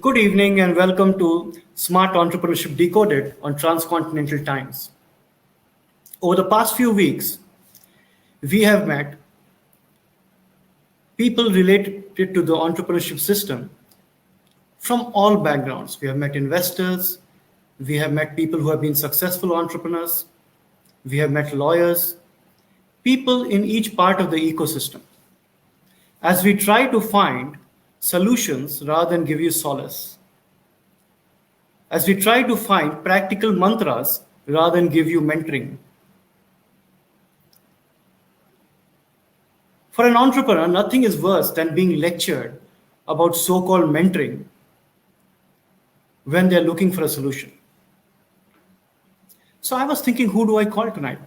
Good evening and welcome to Smart Entrepreneurship Decoded on Transcontinental Times. Over the past few weeks, we have met people related to the entrepreneurship system from all backgrounds. We have met investors, we have met people who have been successful entrepreneurs, we have met lawyers, people in each part of the ecosystem, as we try to find solutions rather than give you solace, as we try to find practical mantras rather than give you mentoring. For an entrepreneur, nothing is worse than being lectured about so-called mentoring when they're looking for a solution. So I was thinking, who do I call tonight?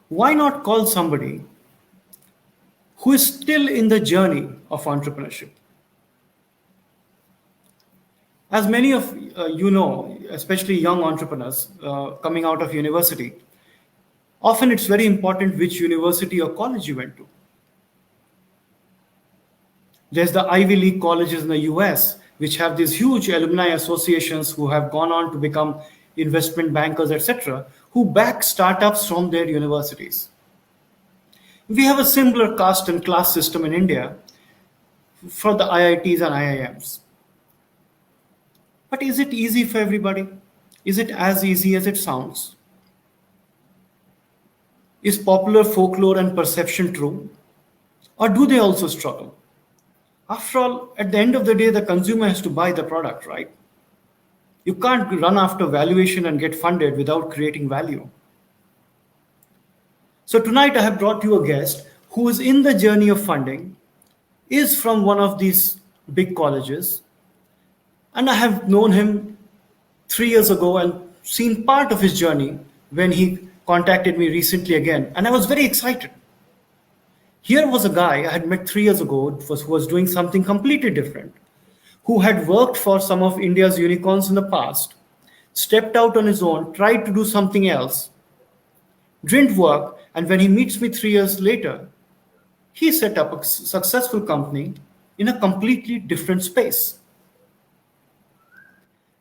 Why not call somebody who is still in the journey of entrepreneurship? As many of you know, especially young entrepreneurs coming out of university, often it's very important which university or college you went to. There's the Ivy League colleges in the US, which have these huge alumni associations who have gone on to become investment bankers, etc., who back startups from their universities. We have a similar caste and class system in India for the IITs and IIMs. But is it easy for everybody? Is it as easy as it sounds? Is popular folklore and perception true? Or do they also struggle? After all, at the end of the day, the consumer has to buy the product, right? You can't run after valuation and get funded without creating value. So tonight I have brought you a guest who is in the journey of funding, is from one of these big colleges, and I have known him 3 years ago and seen part of his journey when he contacted me recently again, and I was very excited. Here was a guy I had met 3 years ago who was doing something completely different, who had worked for some of India's unicorns in the past, stepped out on his own, tried to do something else, didn't work, and when he meets me 3 years later, he set up a successful company in a completely different space.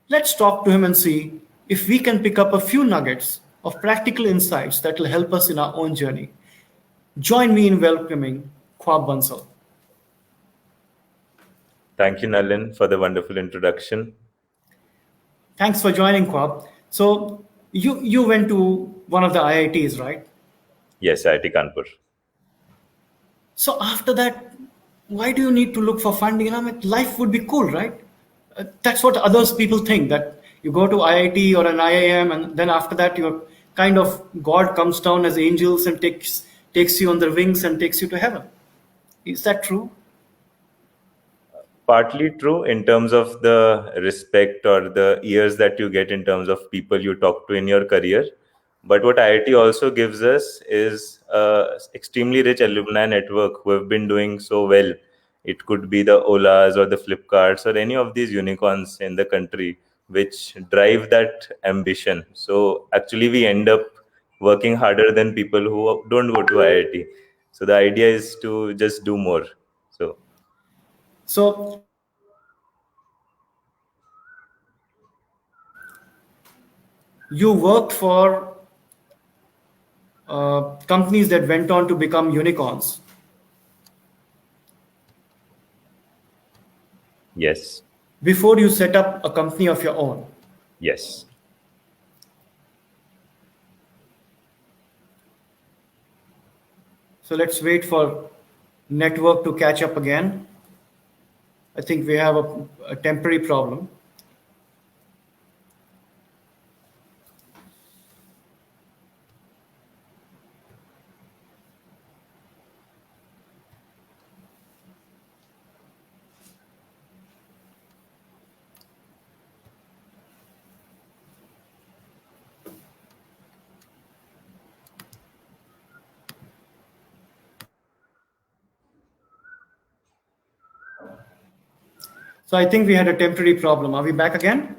Let's talk to him and see if we can pick up a few nuggets of practical insights that will help us in our own journey. Join me in welcoming Khwaab Bansal. Thank you, Nalin, for the wonderful introduction. Thanks for joining, Khwaab. So you went to one of the IITs, right? Yes, IIT Kanpur. So after that, why do you need to look for funding? Life would be cool, right? That's what others people think, that you go to IIT or an IIM, and then after that, your kind of God comes down as angels and takes you on their wings and takes you to heaven. Is that true? Partly true in terms of the respect or the years that you get in terms of people you talk to in your career. But what IIT also gives us is an extremely rich alumni network who have been doing so well. It could be the Olas or the Flipkarts or any of these unicorns in the country which drive that ambition. So actually we end up working harder than people who don't go to IIT. So the idea is to just do more. So you worked for companies that went on to become unicorns. Yes. Before you set up a company of your own. Yes. So let's wait for network to catch up again. I think we have a temporary problem. So I think we had a temporary problem. Are we back again?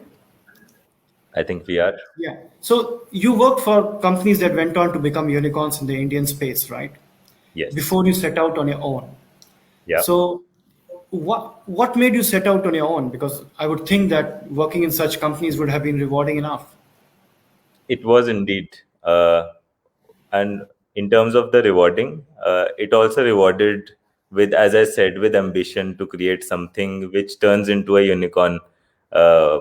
I think we are. Yeah. So you worked for companies that went on to become unicorns in the Indian space, right? Yes. Before you set out on your own. Yeah. So What made you set out on your own? Because I would think that working in such companies would have been rewarding enough. It was indeed. And in terms of the rewarding, it also rewarded with, as I said, with ambition to create something which turns into a unicorn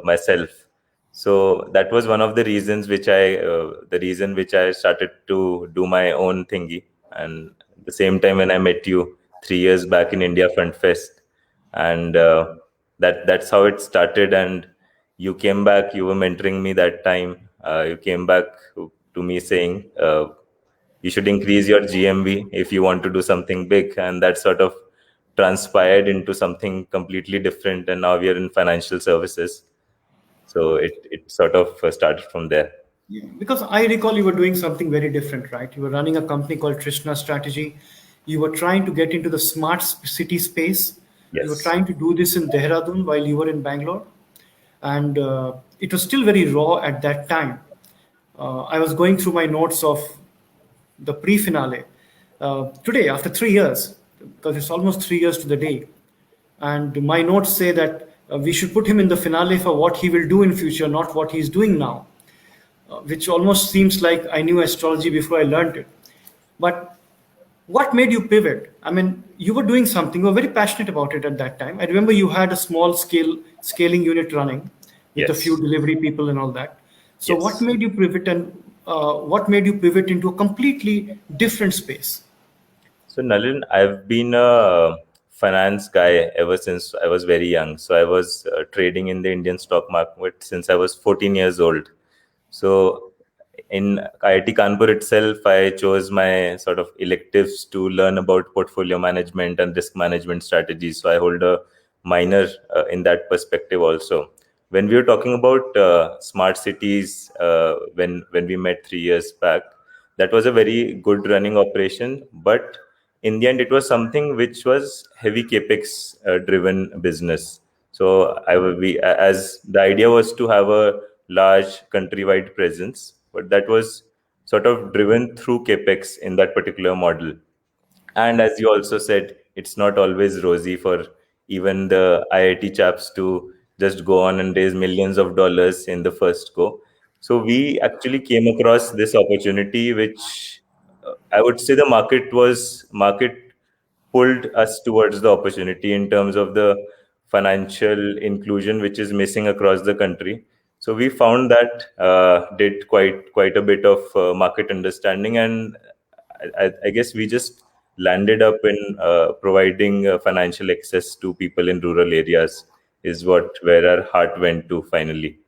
myself. So that was one of the reasons the reason which I started to do my own thingy. And at the same time, when I met you 3 years back in India Front Fest, and that's how it started. And you came back, you were mentoring me that time. You came back to me saying, you should increase your GMV if you want to do something big. And that sort of transpired into something completely different. And now we are in financial services. So it sort of started from there. Yeah, because I recall you were doing something very different, right? You were running a company called Trishnaa Strategy. You were trying to get into the smart city space. You were Yes. trying to do this in Dehradun while you were in Bangalore. And it was still very raw at that time. I was going through my notes of the pre-finale today after 3 years, because it's almost 3 years to the day. And my notes say that we should put him in the finale for what he will do in future, not what he's doing now, which almost seems like I knew astrology before I learned it. But what made you pivot? I mean, you were doing something, you were very passionate about it at that time. I remember you had a small scale scaling unit running with a few Yes. delivery people and all that. So what Yes. made you pivot, and what made you pivot into a completely different space? So, Nalin, I've been a finance guy ever since I was very young. So, I was trading in the Indian stock market since I was 14 years old. So, in IIT Kanpur itself, I chose my sort of electives to learn about portfolio management and risk management strategies. So, I hold a minor in that perspective also. When we were talking about smart cities, when we met 3 years back, that was a very good running operation. But in the end, it was something which was heavy capex driven business. So as the idea was to have a large countrywide presence, but that was sort of driven through capex in that particular model. And as you also said, it's not always rosy for even the IIT chaps to just go on and raise millions of dollars in the first go. So we actually came across this opportunity, which I would say the market pulled us towards the opportunity in terms of the financial inclusion which is missing across the country. So we found that did quite a bit of market understanding, and I guess we just landed up in providing financial access to people in rural areas is what where our heart went to finally.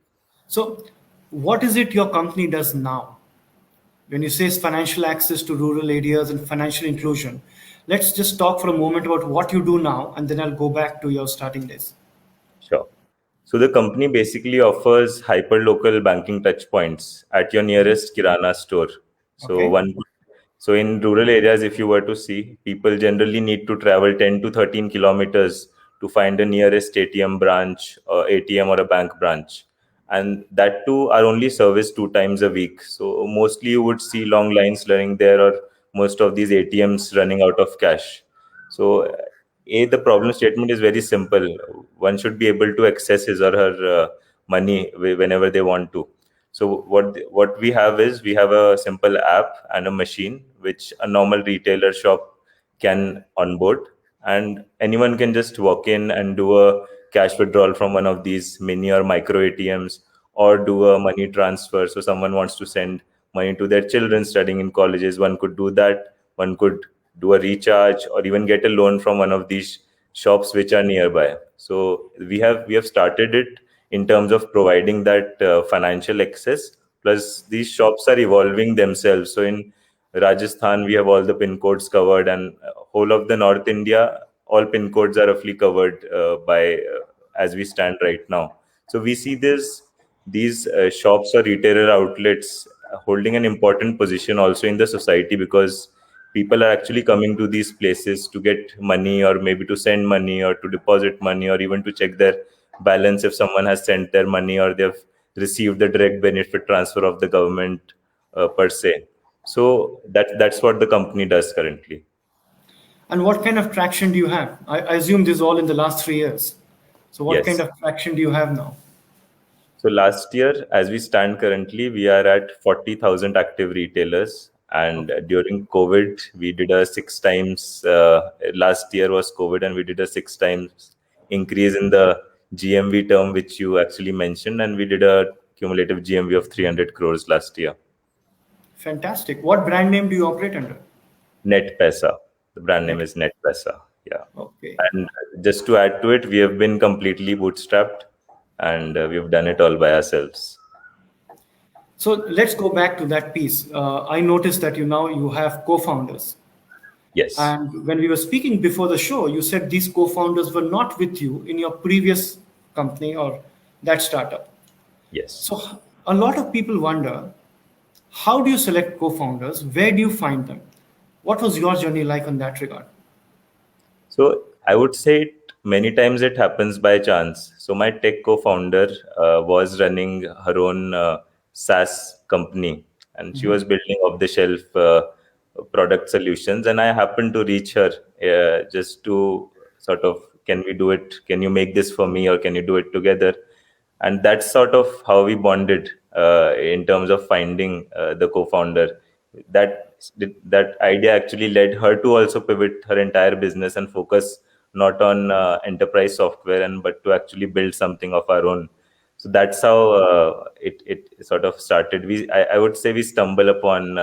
So, what is it your company does now? When you say financial access to rural areas and financial inclusion, let's just talk for a moment about what you do now, and then I'll go back to your starting days. Sure. So the company basically offers hyper-local banking touch points at your nearest Kirana store. So Okay. so in rural areas, if you were to see, people generally need to travel 10 to 13 kilometers to find the nearest ATM branch or ATM or a bank branch. And that too are only serviced 2 times a week. So mostly you would see long lines running there, or most of these ATMs running out of cash. So the problem statement is very simple. One should be able to access his or her money whenever they want to. So what we have is we have a simple app and a machine which a normal retailer shop can onboard, and anyone can just walk in and do a cash withdrawal from one of these mini or micro ATMs, or do a money transfer. So someone wants to send money to their children studying in colleges, one could do that. One could do a recharge or even get a loan from one of these shops which are nearby. So we have started it in terms of providing that financial access. Plus, these shops are evolving themselves. So in Rajasthan, we have all the pin codes covered, and whole of the North India, all pin codes are roughly covered by as we stand right now. So we see these shops or retailer outlets holding an important position also in the society, because people are actually coming to these places to get money, or maybe to send money, or to deposit money, or even to check their balance if someone has sent their money, or they've received the direct benefit transfer of the government per se. So that's what the company does currently. And what kind of traction do you have? I assume this is all in the last 3 years. So what kind Yes. of traction do you have now? So last year, as we stand currently, we are at 40,000 active retailers. And Okay. during COVID, we did a six times, last year was COVID, and we did a six times increase in the GMV term, which you actually mentioned. And we did a cumulative GMV of 300 crores last year. Fantastic. What brand name do you operate under? Net Pesa. The brand name Net. is Net Pesa. Yeah. Okay. And just to add to it, we have been completely bootstrapped, and we've done it all by ourselves. So let's go back to that piece. I noticed that you have co-founders, Yes. and when we were speaking before the show, you said these co-founders were not with you in your previous company or that startup. Yes. So a lot of people wonder, how do you select co-founders? Where do you find them? What was your journey like on that regard? So I would say many times it happens by chance. So my tech co-founder was running her own SaaS company, and she was building off-the-shelf product solutions. And I happened to reach her just to sort of, can we do it? Can you make this for me, or can you do it together? And that's sort of how we bonded in terms of finding the co-founder. That idea actually led her to also pivot her entire business and focus not on enterprise software, and but to actually build something of our own. So that's how it sort of started. I would say we stumble upon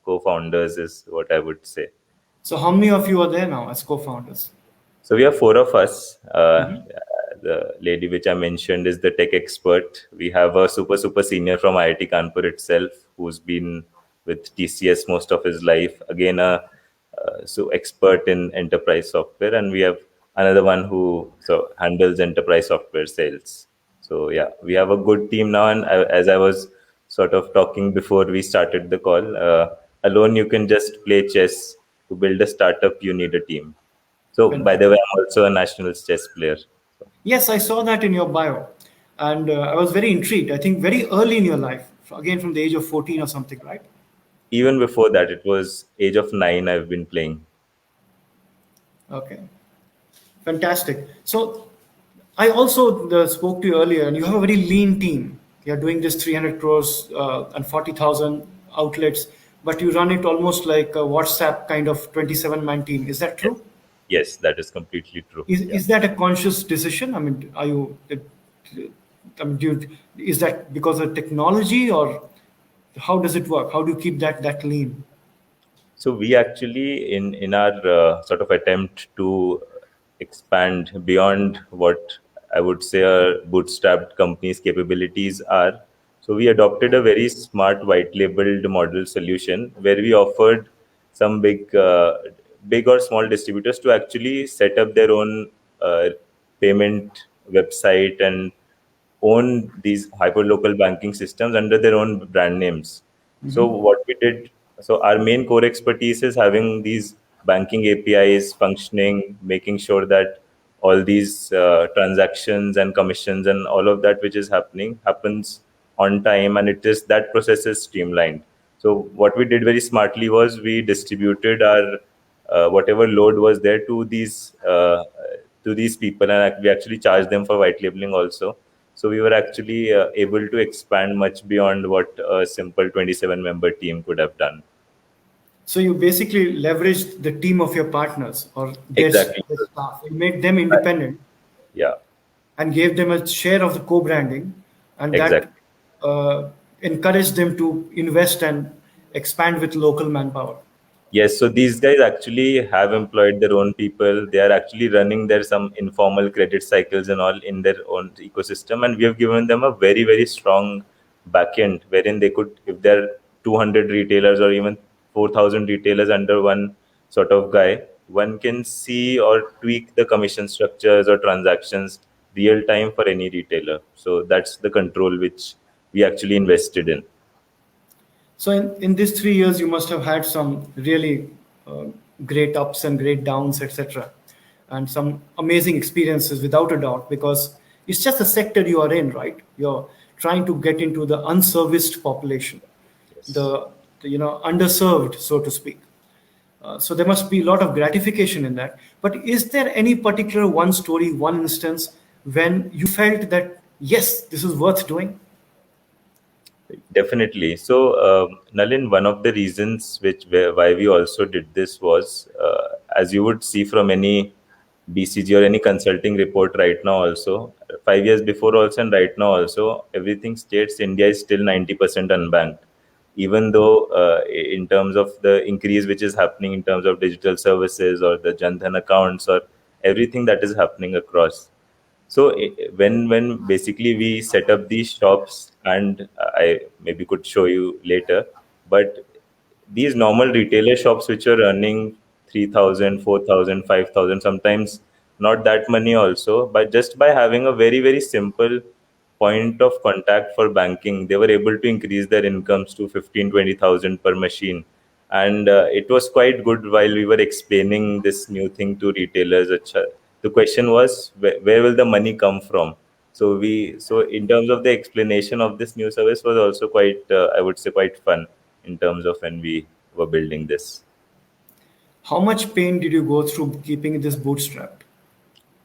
co-founders is what I would say. So how many of you are there now as co-founders? So we have four of us. The lady which I mentioned is the tech expert. We have a super senior from IIT Kanpur itself, who's been with TCS most of his life. Again, a so expert in enterprise software, and we have another one who handles enterprise software sales. So yeah, we have a good team now. And as I was sort of talking before we started the call, alone you can just play chess. To build a startup, you need a team. So, by the way, Fantastic. I'm also a national chess player. Yes, I saw that in your bio, and I was very intrigued. I think very early in your life, again from the age of 14 or something, right? Even before that, it was age of 9. I've been playing. Okay, fantastic. So I also spoke to you earlier, and you have a very lean team. You're doing this 300 crores and 40,000 outlets, but you run it almost like a WhatsApp kind of 27-man team. Is that Yes, true? yes, that is completely true. Is Yeah. is that a conscious decision? I mean, are you? I mean, is that because of technology, or how does it work? How do you keep that lean? So we actually, in our sort of attempt to expand beyond what I would say a bootstrapped company's capabilities are, so we adopted a very smart white labeled model solution where we offered some big or small distributors to actually set up their own payment website and own these hyperlocal banking systems under their own brand names. So what we did, so our main core expertise is having these banking APIs functioning, making sure that all these transactions and commissions and all of that which is happening happens on time, and it is that process is streamlined. So what we did very smartly was we distributed our whatever load was there to these people, and we actually charged them for white labeling also. So we were actually able to expand much beyond what a simple 27-member team could have done. So you basically leveraged the team of your partners or Exactly. their staff. You made them Uh, independent Yeah, and gave them a share of the co-branding, and that exactly. uh, encouraged them to invest and expand with local manpower. Yes, so these guys actually have employed their own people. They are actually running their some informal credit cycles and all in their own ecosystem, and we have given them a very strong backend wherein they could, if there are 200 retailers or even 4,000 retailers under one sort of guy, one can see or tweak the commission structures or transactions real time for any retailer. So that's the control which we actually invested in. So in these 3 years, you must have had some really uh, great ups and great downs, etc., and some amazing experiences without a doubt, because it's just a sector you are in, right? You're trying to get into the unserviced population, Yes. the underserved, so to speak. So there must be a lot of gratification in that. But is there any particular one story, one instance when you felt that, yes, this is worth doing? Definitely. So, Nalin, one of the reasons why we also did this was, as you would see from any BCG or any consulting report right now, also 5 years before, also and right now, also everything states India is still 90% unbanked. Even though, in terms of the increase which is happening in terms of digital services or the Jan Dhan accounts or everything that is happening across. So when basically we set up these shops, and I maybe could show you later, but these normal retailer shops which are earning 3,000, 4,000, 5,000, sometimes not that money also, but just by having a very, very simple point of contact for banking, they were able to increase their incomes to 15, 20,000 per machine. And it was quite good while we were explaining this new thing to retailers. The question was, where will the money come from? So in terms of the explanation of this new service was also quite, I would say, quite fun in terms of when we were building this. How much pain did you go through keeping this bootstrapped?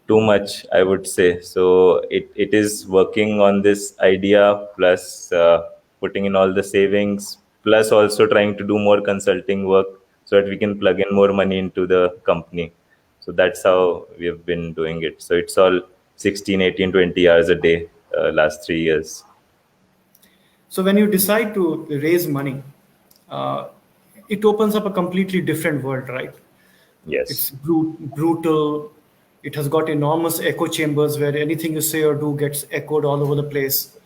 Too much, I would say. So it is working on this idea, plus putting in all the savings, plus also trying to do more consulting work so that we can plug in more money into the company. So that's how we have been doing it. So it's all 16, 18, 20 hours a day, last 3 years. So when you decide to raise money, uh, it opens up a completely different world, right? It's Yes. brutal. It has got enormous echo chambers where anything you say or do gets echoed all over the place.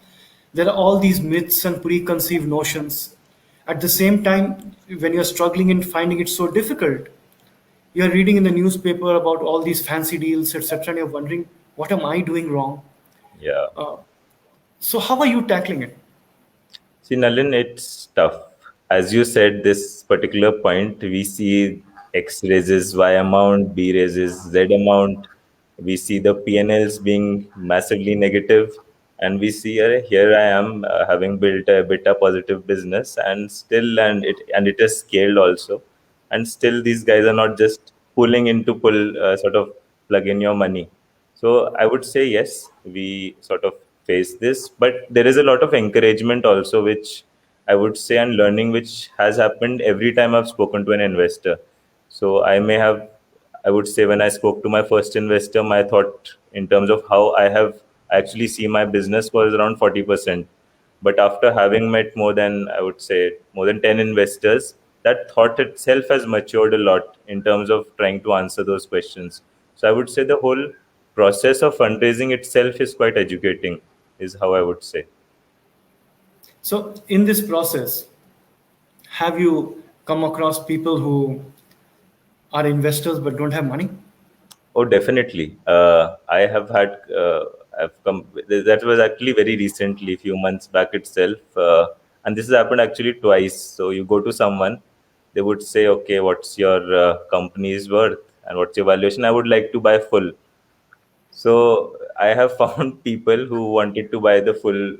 There are all these myths and preconceived notions. At the same time, when you're struggling and finding it so difficult, you're reading in the newspaper about all these fancy deals, etc., and you're wondering, what am I doing wrong? Yeah. So, how are you tackling it? See, Nalin, it's tough. As you said, this particular point, we see X raises Y amount, B raises Z amount. We see the P&Ls being massively negative, and we see here I am having built a beta positive business, and still, and it is scaled also, and still these guys are not just pulling in to pull sort of plug in your money. So I would say yes, we sort of face this, but there is a lot of encouragement also, which I would say, and learning which has happened every time I've spoken to an investor. So I would say when I spoke to my first investor, my thought in terms of how I have actually see my business was around 40%. But after having met more than, I would say, more than 10 investors, that thought itself has matured a lot in terms of trying to answer those questions. So I would say the whole process of fundraising itself is quite educating, is how I would say. So, in this process, have you come across people who are investors but don't have money? Oh, definitely. I have had, I've come, that was actually very recently, few months back itself. And this has happened actually twice. So you go to someone, they would say, okay, what's your company's worth and what's your valuation? I would like to buy full. So I have found people who wanted to buy the full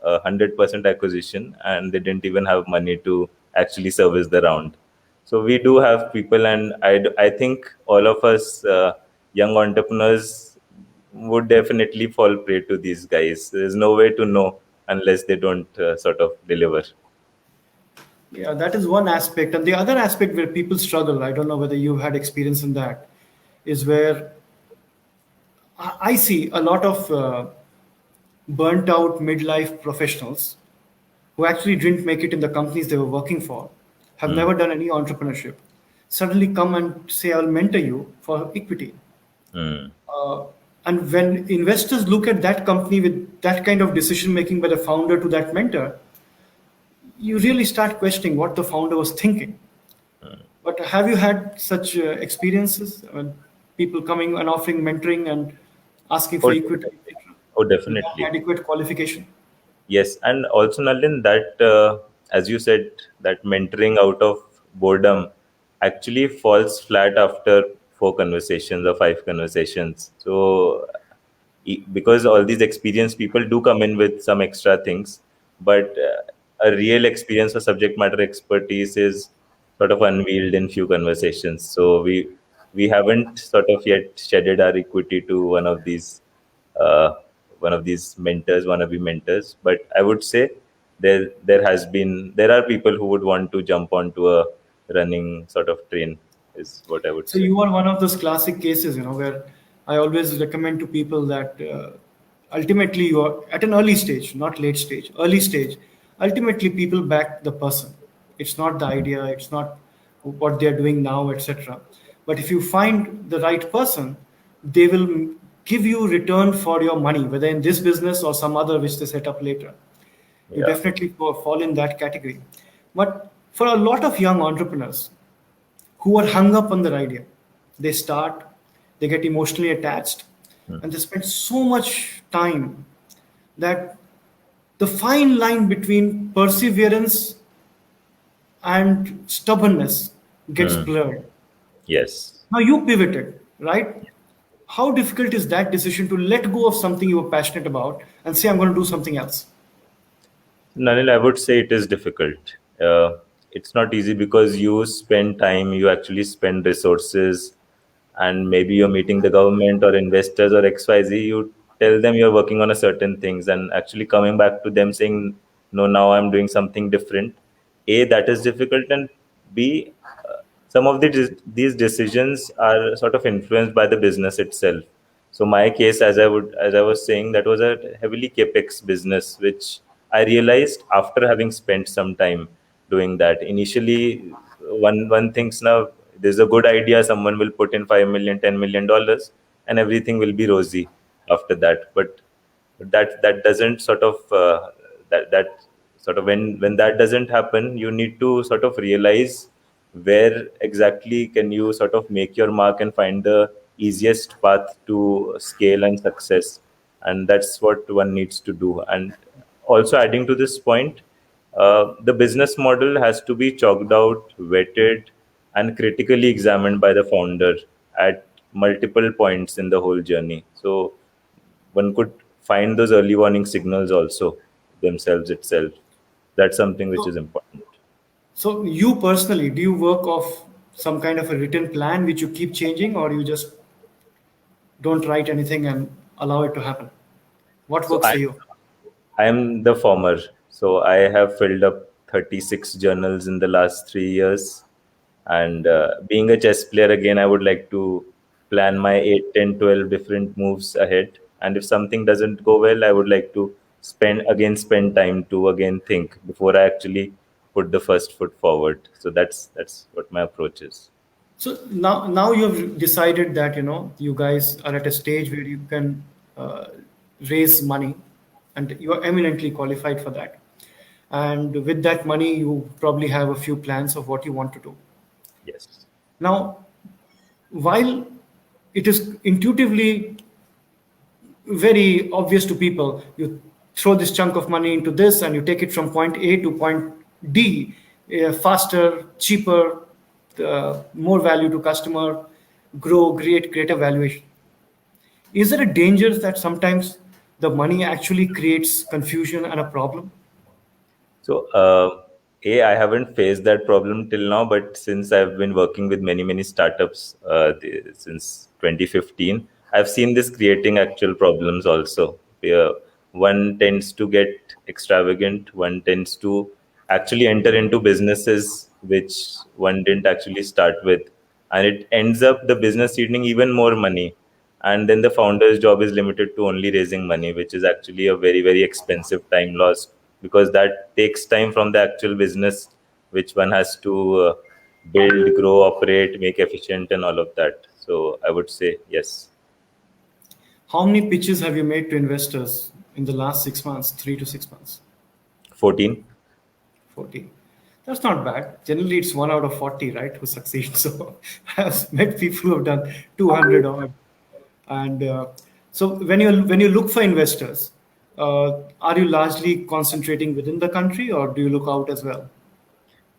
100% acquisition, and they didn't even have money to actually service the round. So we do have people, and I think all of us young entrepreneurs would definitely fall prey to these guys. There's no way to know unless they don't sort of deliver. Yeah, that is one aspect. And the other aspect where people struggle, I don't know whether you've had experience in that, is where I see a lot of burnt out midlife professionals who actually didn't make it in the companies they were working for, have Hmm. never done any entrepreneurship, suddenly come and say, I'll mentor you for equity. Hmm. Uh, and when investors look at that company with that kind of decision making by the founder to that mentor, you really start questioning what the founder was thinking. But have you had such experiences? People coming and offering mentoring and asking for Oh, equity, definitely. etc., Oh, without definitely. adequate qualification? Yes, and also Nalin, that as you said, that mentoring out of boredom actually falls flat after four conversations or five conversations. So, because all these experienced people do come in with some extra things, but a real experience or subject matter expertise is sort of unveiled in few conversations. So we haven't sort of yet shedded our equity to uh, one of these mentors, wannabe mentors. But I would say there are people who would want to jump onto a running sort of train, is what I would So say. you are one of those classic cases, where I always recommend to people that ultimately you are at an early stage, not late stage, early stage. Ultimately, people back the person. It's not the idea. It's not what they are doing now, etc. But if you find the right person, they will give you return for your money, whether in this business or some other which they set up later. You Yeah. definitely fall in that category. But for a lot of young entrepreneurs, who are hung up on their idea. They start, they get emotionally attached, and they spend so much time that the fine line between perseverance and stubbornness gets Hmm. blurred. Yes. Now you pivoted, right? How difficult is that decision to let go of something you were passionate about and say, I'm going to do something else? Nalin, I would say it is difficult. It's not easy because you spend time, you actually spend resources, and maybe you're meeting the government or investors or XYZ. You tell them you're working on a certain things, and actually coming back to them saying, "No, now I'm doing something different." A, that is difficult, and B, some of these decisions are sort of influenced by the business itself. So my case, as I was saying, that was a heavily capex business, which I realized after having spent some time doing that. Initially, one thinks now there's a good idea, someone will put in 5 million, $10 million, and everything will be rosy after that. But that doesn't sort of that sort of when that doesn't happen, you need to sort of realize where exactly can you sort of make your mark and find the easiest path to scale and success, and that's what one needs to do. And also adding to this point, the business model has to be chalked out, vetted, and critically examined by the founder at multiple points in the whole journey. So one could find those early warning signals also themselves itself. That's something which is So, important. so you personally, do you work off some kind of a written plan which you keep changing, or you just don't write anything and allow it to happen? What So works for you? I am the former. So I have filled up 36 journals in the last 3 years. And being a chess player, again, I would like to plan my 8, 10, 12 different moves ahead. And if something doesn't go well, I would like to spend time to again think before I actually put the first foot forward. So that's what my approach is. So now you've decided that you guys are at a stage where you can uh, raise money, and you are eminently qualified for that. And with that money, you probably have a few plans of what you want to do. Yes. Now, while it is intuitively very obvious to people, you throw this chunk of money into this and you take it from point A to point D, faster, cheaper, more value to customer, grow, create greater valuation. Is there a danger that sometimes the money actually creates confusion and a problem? So, I haven't faced that problem till now, but since I've been working with many startups since 2015, I've seen this creating actual problems also. One tends to get extravagant, one tends to actually enter into businesses which one didn't actually start with, and it ends up the business eating even more money, and then the founder's job is limited to only raising money, which is actually a very expensive time loss, because that takes time from the actual business which one has to build, grow, operate, make efficient, and all of that. So I would say yes. How many pitches have you made to investors in the last 6 months, 3 to 6 months? 14. 40. That's not bad. Generally, it's 1 out of 40, right, who succeed. So I've met people who have done 200 odd. And so when you look for investors, are you largely concentrating within the country, or do you look out as well?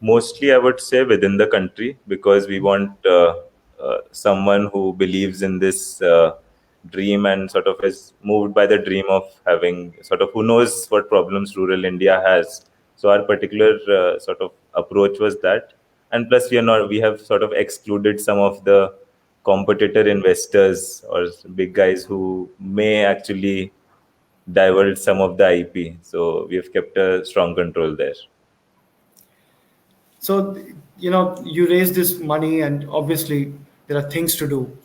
Mostly, I would say within the country, because we want someone who believes in this dream and sort of is moved by the dream of having sort of who knows what problems rural India has. So our particular sort of approach was that. And plus, we have sort of excluded some of the competitor investors or big guys who may actually divulge some of the IP. So we have kept a strong control there. So, you raise this money, and obviously there are things to do.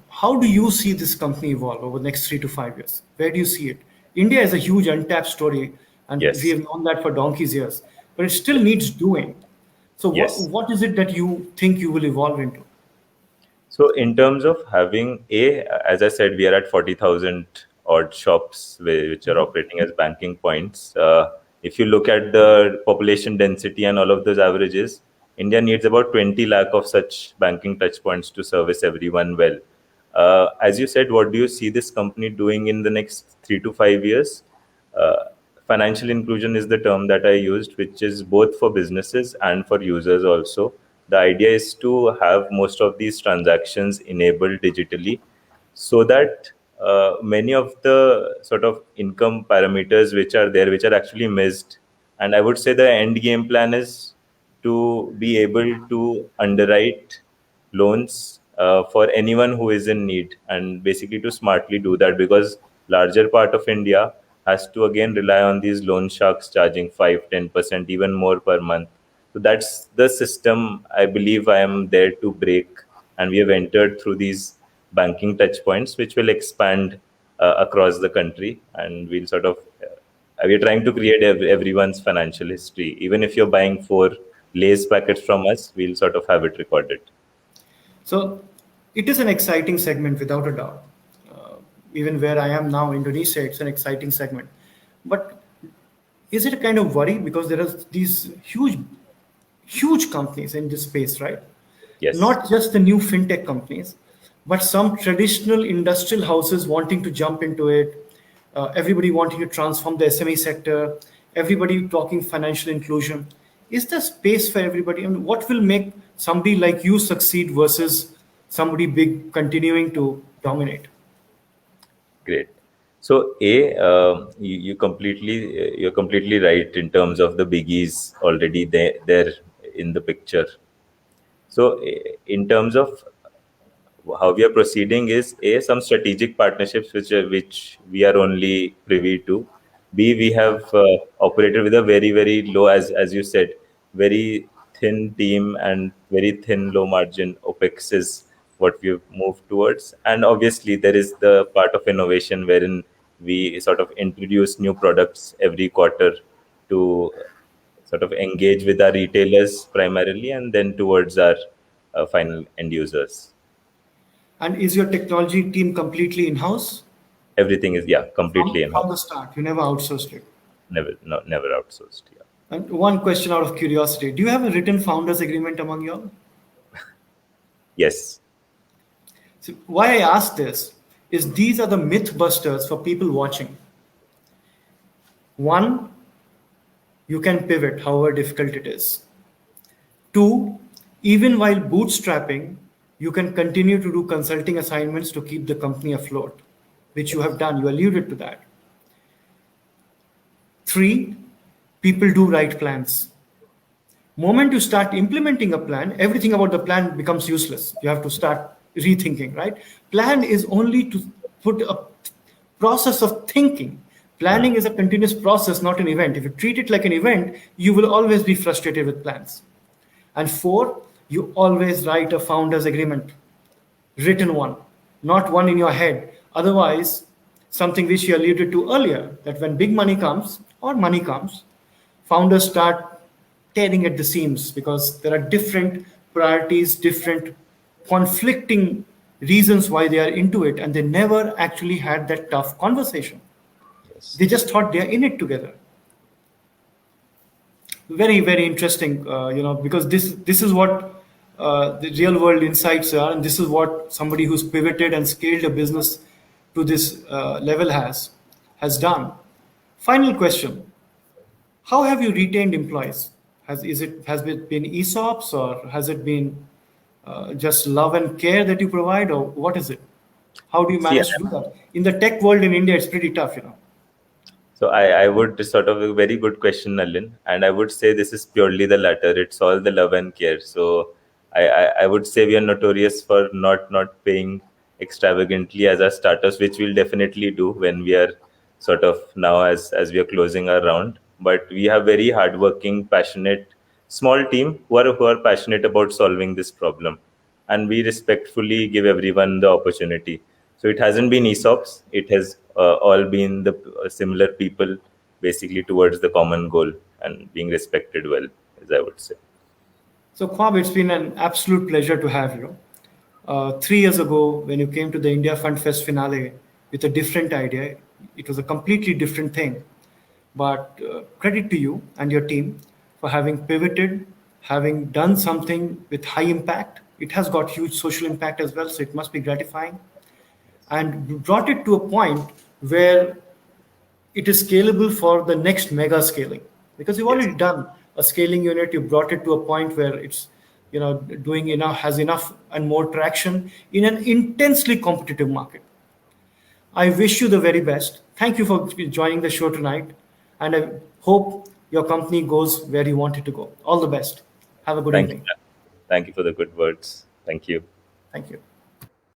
How do you see this company evolve over the next 3 to 5 years? Where do you see it? India is a huge untapped story, and we Yes. have known that for donkey's years, but it still needs doing. So, Yes. what is it that you think you will evolve into? So in terms of having as I said, we are at 40,000 odd shops which are operating as banking points. If you look at the population density and all of those averages, India needs about 20 lakh of such banking touch points to service everyone well. As you said, what do you see this company doing in the next 3 to 5 years? Uh, Financial inclusion is the term that I used, which is both for businesses and for users also. The idea is to have most of these transactions enabled digitally so that many of the sort of income parameters which are there, which are actually missed. And I would say the end game plan is to be able to underwrite loans for anyone who is in need, and basically to smartly do that, because larger part of India has to again rely on these loan sharks charging 5-10% even more per month. So that's the system I believe I am there to break, and we have entered through these banking touch points which will expand across the country, and we'll sort of we're trying to create everyone's financial history. Even if you're buying 4 Lay's packets from us, we'll sort of have it recorded. So, it is an exciting segment without a doubt. Uh, Even where I am now, Indonesia, it's an exciting segment. But is it a kind of worry because there are these huge companies in this space, right? Yes. Not just the new fintech companies, but some traditional industrial houses wanting to jump into it, everybody wanting to transform the SME sector, everybody talking financial inclusion. Is there space for everybody? I mean, what will make somebody like you succeed versus somebody big continuing to dominate? Great. So, you're completely right in terms of the biggies already there in the picture. So, in terms of how we are proceeding is some strategic partnerships which we are only privy to. B, we have operated with a very low, as you said, very thin team and very thin low margin OPEX is what we've moved towards. And obviously there is the part of innovation wherein we sort of introduce new products every quarter to sort of engage with our retailers primarily, and then towards our final end users. And is your technology team completely in-house Everything is, yeah, completely in from the house. start? You never outsourced it. Never, no, never outsourced. Yeah. And one question out of curiosity: do you have a written founders agreement among y'all? Yes. So why I ask this is these are the myth busters for people watching. One, you can pivot however difficult it is. Two, even while bootstrapping, you can continue to do consulting assignments to keep the company afloat, which you have done. You alluded to that. Three, people do write plans. Moment you start implementing a plan, everything about the plan becomes useless. You have to start rethinking, right? Plan is only to put a process of thinking. Planning is a continuous process, not an event. If you treat it like an event, you will always be frustrated with plans. And four, you always write a founder's agreement, written one, not one in your head. Otherwise, something which you alluded to earlier, that when big money comes or money comes, founders start tearing at the seams because there are different priorities, different conflicting reasons why they are into it, and they never actually had that tough conversation. Yes. They just thought they are in it together. Very interesting, because this is what the real world insights are, and this is what somebody who's pivoted and scaled a business to this level has done. Final question: how have you retained employees? Has it been ESOPs, or has it been just love and care that you provide, or what is it? How do you See, manage to do that in the tech world in India? It's pretty tough. So I would sort of a very good question, Nalin, and I would say this is purely the latter. It's all the love and care. So I would say we are notorious for not paying extravagantly as our starters, which we'll definitely do when we are sort of now as we are closing our round. But we have very hardworking, passionate, small team who are passionate about solving this problem, and we respectfully give everyone the opportunity. So it hasn't been ESOPs; it has all been the similar people, basically towards the common goal and being respected well, as I would say. So, Khwaab, it's been an absolute pleasure to have you. 3 years ago, when you came to the India Fund Fest finale with a different idea, it was a completely different thing. But credit to you and your team for having pivoted, having done something with high impact. It has got huge social impact as well, so it must be gratifying. And brought it to a point where it is scalable for the next mega scaling, because you've Yes, already done a scaling unit. You brought it to a point where it's doing enough, has enough and more traction in an intensely competitive market. I wish you the very best. Thank you for joining the show tonight, and I hope your company goes where you want it to go. All the best. Have a good thank evening. you. Thank you for the good words. Thank you. Thank you.